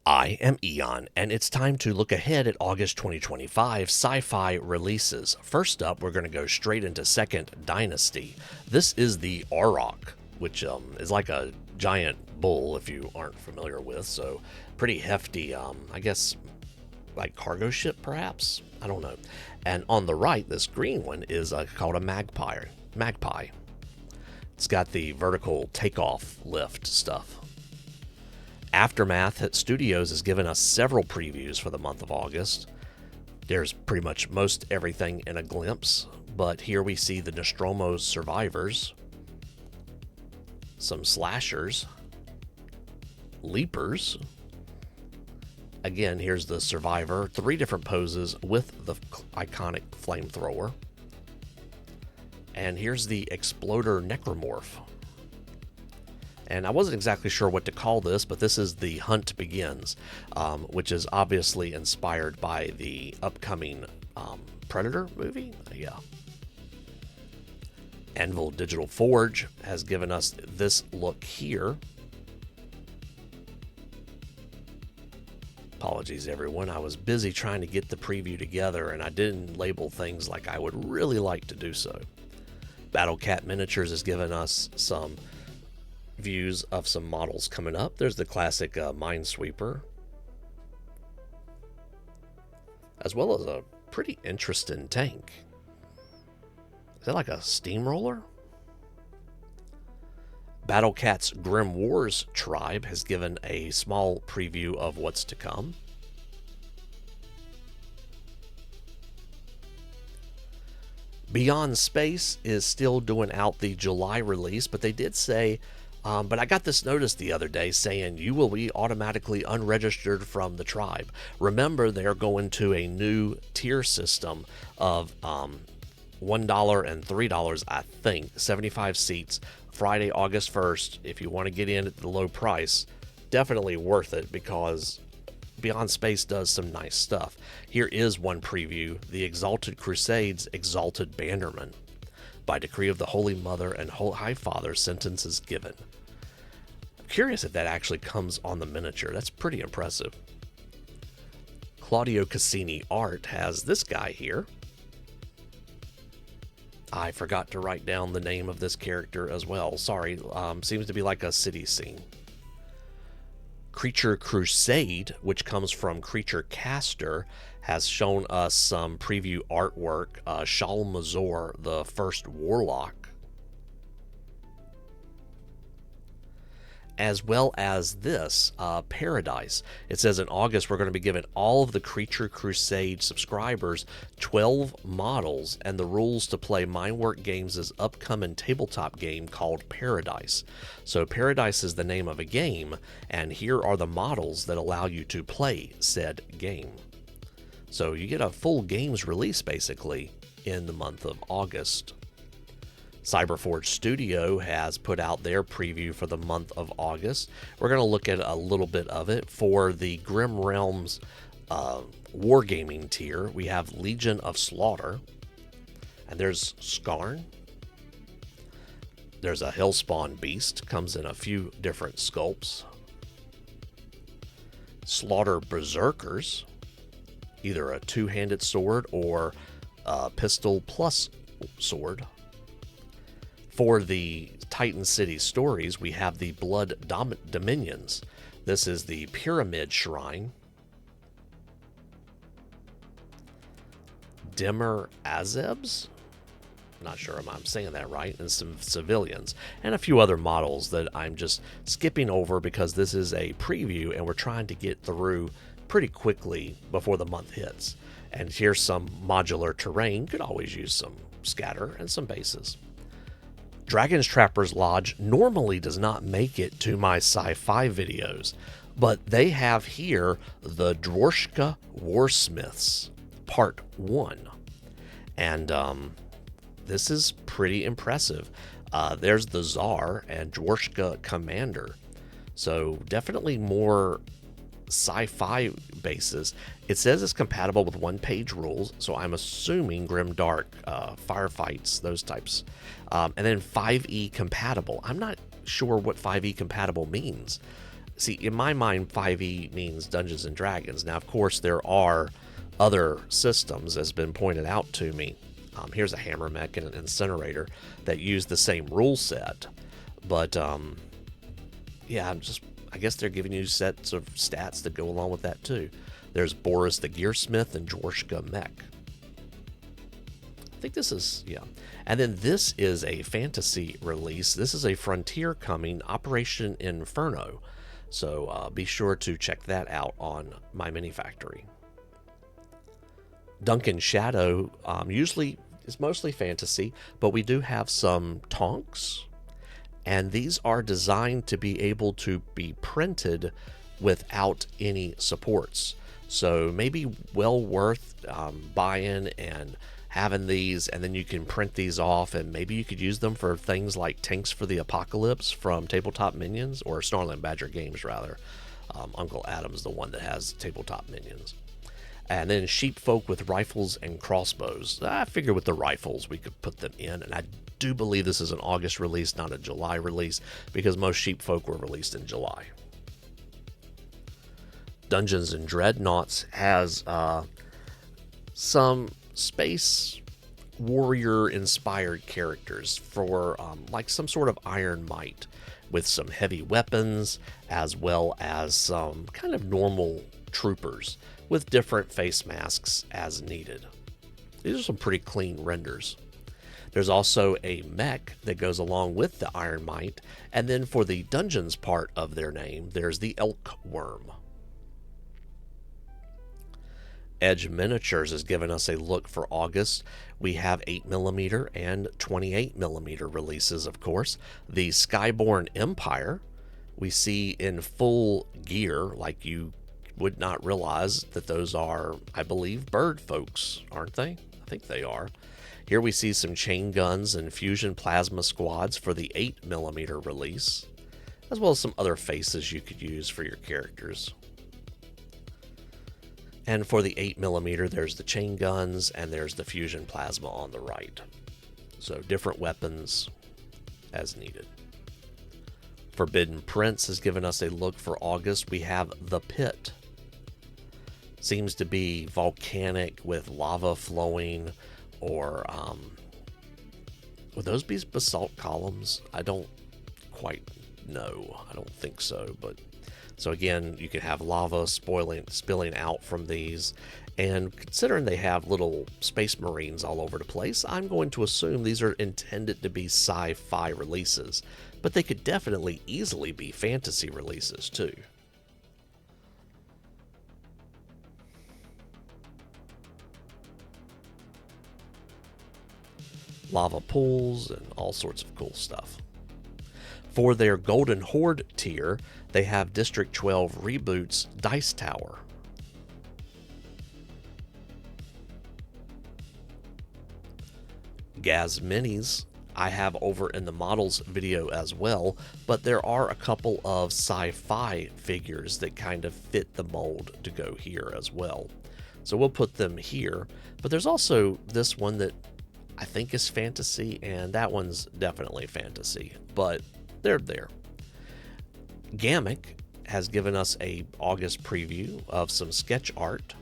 I am Eon, and it's time to look ahead at August 2025 sci-fi releases. First up, we're going to go straight into second Dynasty. This is the Auroch, which is like a giant bull, if you aren't familiar with, so pretty hefty, I guess, like cargo ship, perhaps? I don't know. And on the right, this green one is called a Magpie. It's got the vertical takeoff lift stuff. Aftermath Studios has given us several previews for the month of August. There's pretty much most everything in a glimpse, but here we see the Nostromo survivors, some slashers, leapers. Again, here's the survivor, 3 different poses with the iconic flamethrower. And here's the exploder necromorph. And I wasn't exactly sure what to call this, but this is the Hunt Begins, which is obviously inspired by the upcoming Predator movie. Yeah. Anvil Digital Forge has given us this look here. Apologies, everyone. I was busy trying to get the preview together, and I didn't label things like I would really like to do so. Battle Cat Miniatures has given us some views of some models coming up. There's the classic Minesweeper, as well as a pretty interesting tank. Is that like a steamroller? Battle Cat's Grim Wars tribe has given a small preview of what's to come. Beyond Space is still doing out the July release, but they did say, but I got this notice the other day saying you will be automatically unregistered from the tribe. Remember, they're going to a new tier system of $1 and $3, I think, 75 seats, Friday, August 1st. If you want to get in at the low price, definitely worth it because Beyond Space does some nice stuff. Here is one preview, the Exalted Crusade's Exalted Bannerman. By decree of the Holy Mother and High Father, sentence is given. I'm curious if that actually comes on the miniature. That's pretty impressive. Claudio Casini Art has this guy here. I forgot to write down the name of this character as well. Sorry, seems to be like a city scene. Creature Crusade, which comes from Creature Caster, has shown us some preview artwork. Shalmazor, the first warlock, as well as this Paradise. It says in August we're going to be giving all of the Creature Crusade subscribers 12 models and the rules to play Mindwork Games' upcoming tabletop game called Paradise. So Paradise is the name of a game, and here are the models that allow you to play said game. So you get a full games release basically in the month of August. Cyberforge Studio has put out their preview for the month of August. We're going to look at a little bit of it. For the Grim Realms Wargaming tier, we have Legion of Slaughter. And there's Skarn. There's a Hellspawn Beast. Comes in a few different sculpts. Slaughter Berserkers. Either a two-handed sword or a pistol plus sword. For the Titan City stories, we have the Blood Dominions. This is the Pyramid Shrine. Dimmer Azebs? Not sure if I'm saying that right. And some civilians. And a few other models that I'm just skipping over because this is a preview and we're trying to get through pretty quickly before the month hits. And here's some modular terrain. Could always use some scatter and some bases. Dragon's Trapper's Lodge normally does not make it to my sci-fi videos, but they have here the Dvorshka Warsmiths Part 1. And this is pretty impressive. There's the Tsar and Dvorshka Commander. So definitely more sci-fi bases. It says it's compatible with one-page rules, so I'm assuming Grimdark, firefights, those types. And then 5e compatible. I'm not sure what 5e compatible means. see, in my mind, 5e means Dungeons and Dragons. Now, of course, there are other systems, as been pointed out to me. Here's a hammer mech and an incinerator that use the same rule set. But, yeah, I guess they're giving you sets of stats that go along with that, too. There's Boris the Gearsmith and Dvorshka Mech. I think this is, yeah. And then this is a fantasy release. This is a Frontier coming, Operation Inferno. So be sure to check that out on My Mini Factory. Duncan Shadow usually is mostly fantasy, but we do have some Tonks. And these are designed to be able to be printed without any supports. So maybe well worth buying and having these, and then you can print these off, and maybe you could use them for things like Tanks for the Apocalypse from Tabletop Minions, or Snarling Badger Games, rather. Uncle Adam's the one that has Tabletop Minions. And then Sheepfolk with rifles and crossbows. I figure with the rifles we could put them in, and I do believe this is an August release, not a July release, because most Sheepfolk were released in July. Dungeons and Dreadnoughts has some Space Warrior inspired characters for like some sort of Iron Might, with some heavy weapons as well as some kind of normal troopers with different face masks as needed. These are some pretty clean renders. There's also a mech that goes along with the Iron Might, and then for the dungeons part of their name, there's the Elk Worm. Edge Miniatures has given us a look for August. We have 8mm and 28mm releases, of course. The Skyborn Empire we see in full gear, like you would not realize that those are, I believe, bird folks, aren't they? I think they are. Here we see some chain guns and fusion plasma squads for the 8mm release, as well as some other faces you could use for your characters. And for the 8mm, there's the chain guns and there's the fusion plasma on the right. So different weapons as needed. Forbidden Prince has given us a look for August. We have the Pit. Seems to be volcanic with lava flowing, or would those be basalt columns? I don't quite know. I don't think so, but so again, you can have lava spilling out from these, and considering they have little space marines all over the place, I'm going to assume these are intended to be sci-fi releases, but they could definitely easily be fantasy releases too. Lava pools and all sorts of cool stuff. For their Golden Horde tier, they have District 12 Reboot's Dice Tower. Gaz Minis I have over in the models video as well, but there are a couple of Sci-Fi figures that kind of fit the mold to go here as well. So we'll put them here, but there's also this one that I think is fantasy, and that one's definitely fantasy, but they're there. Ghamak has given us a August preview of some sketch art,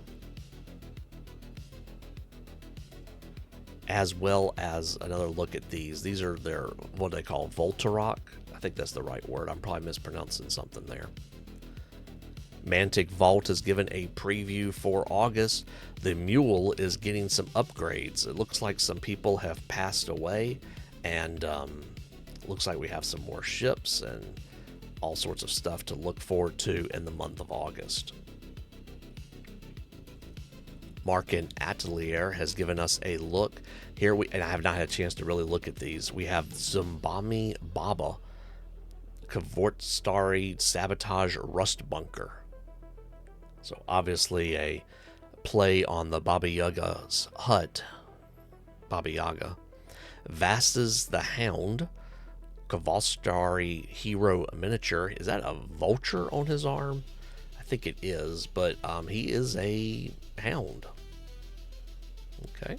as well as another look at these. These are their, what they call Voltarok. I think that's the right word. I'm probably mispronouncing something there. Mantic Vault has given a preview for August. The Mule is getting some upgrades. It looks like some people have passed away, and looks like we have some more ships and all sorts of stuff to look forward to in the month of August. Marchen Atelier has given us a look. Here and I have not had a chance to really look at these. We have Zumbami Baba, Kvortstari Sabotage Rust Bunker. So obviously a play on the Baba Yaga's hut. Baba Yaga. Vasta's the Hound, Kvortstari Hero Miniature. Is that a vulture on his arm? I think it is, but he is a hound. Okay.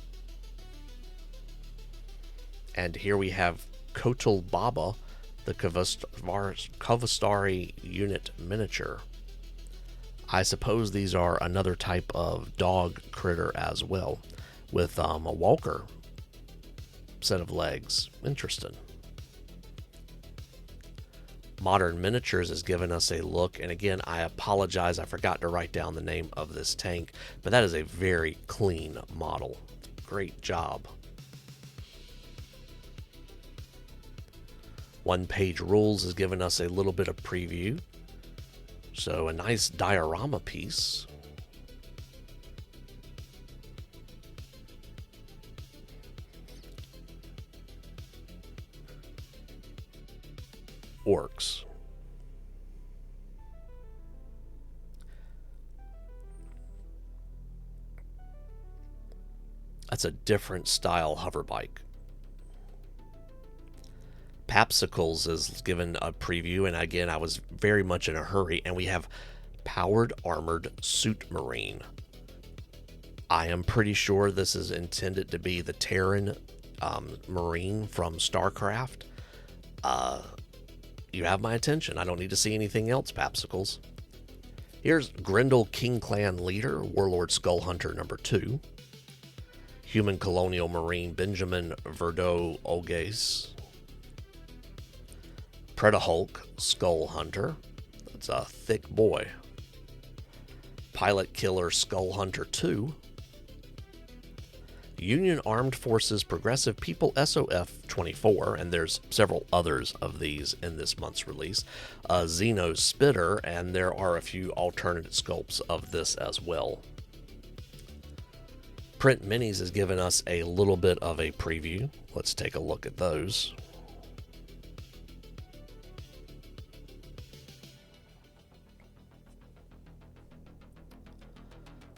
And here we have Kotal Baba, the Kovastari unit miniature. I suppose these are another type of dog critter as well, with a walker set of legs. Interesting. Modern Miniatures has given us a look, and again, I apologize, I forgot to write down the name of this tank, but that is a very clean model. Great job. One Page Rules has given us a little bit of preview. So a nice diorama piece. Orcs. That's a different style hover bike. Papsikels is given a preview, and again, I was very much in a hurry, and we have Powered Armored Suit Marine. I am pretty sure this is intended to be the Terran Marine from StarCraft. You have my attention. I don't need to see anything else, Papsikels. Here's Grendel King Clan Leader, Warlord Skull Hunter number 2. Human Colonial Marine Benjamin Verdot Oges. Predahulk Skull Hunter. That's a thick boy. Pilot Killer Skull Hunter 2. Union Armed Forces Progressive People SOF 24, and there's several others of these in this month's release. Xeno Spitter, and there are a few alternate sculpts of this as well. Print Minis has given us a little bit of a preview. Let's take a look at those.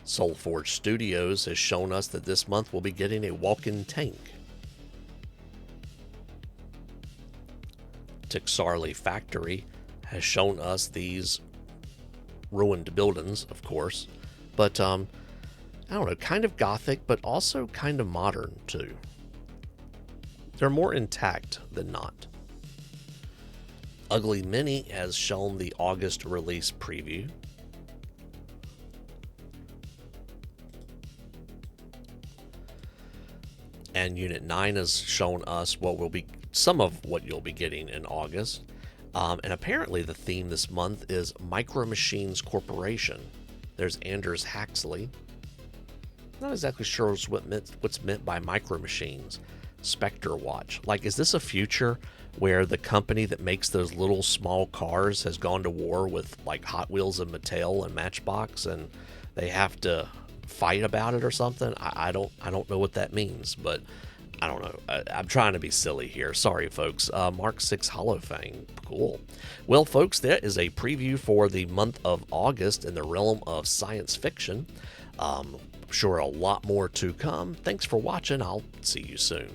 Soulforge Studios has shown us that this month we'll be getting a walk-in tank. Txarli Factory has shown us these ruined buildings, of course, but I don't know, kind of gothic, but also kind of modern too. They're more intact than not. UGLYmini has shown the August release preview. And Unit 9 has shown us what will be some of what you'll be getting in August. And apparently the theme this month is Micro Machines Corporation. There's Anders Haxley. Not exactly sure what's meant by Micro Machines. Spectre Watch. Like, is this a future where the company that makes those little small cars has gone to war with like Hot Wheels and Mattel and Matchbox, and they have to fight about it or something? I don't know what that means, but I don't know. I'm trying to be silly here. Sorry, folks. Mark 6 Hollowfang. Cool. Well, folks, that is a preview for the month of August in the realm of science fiction. Sure, a lot more to come. Thanks for watching. I'll see you soon.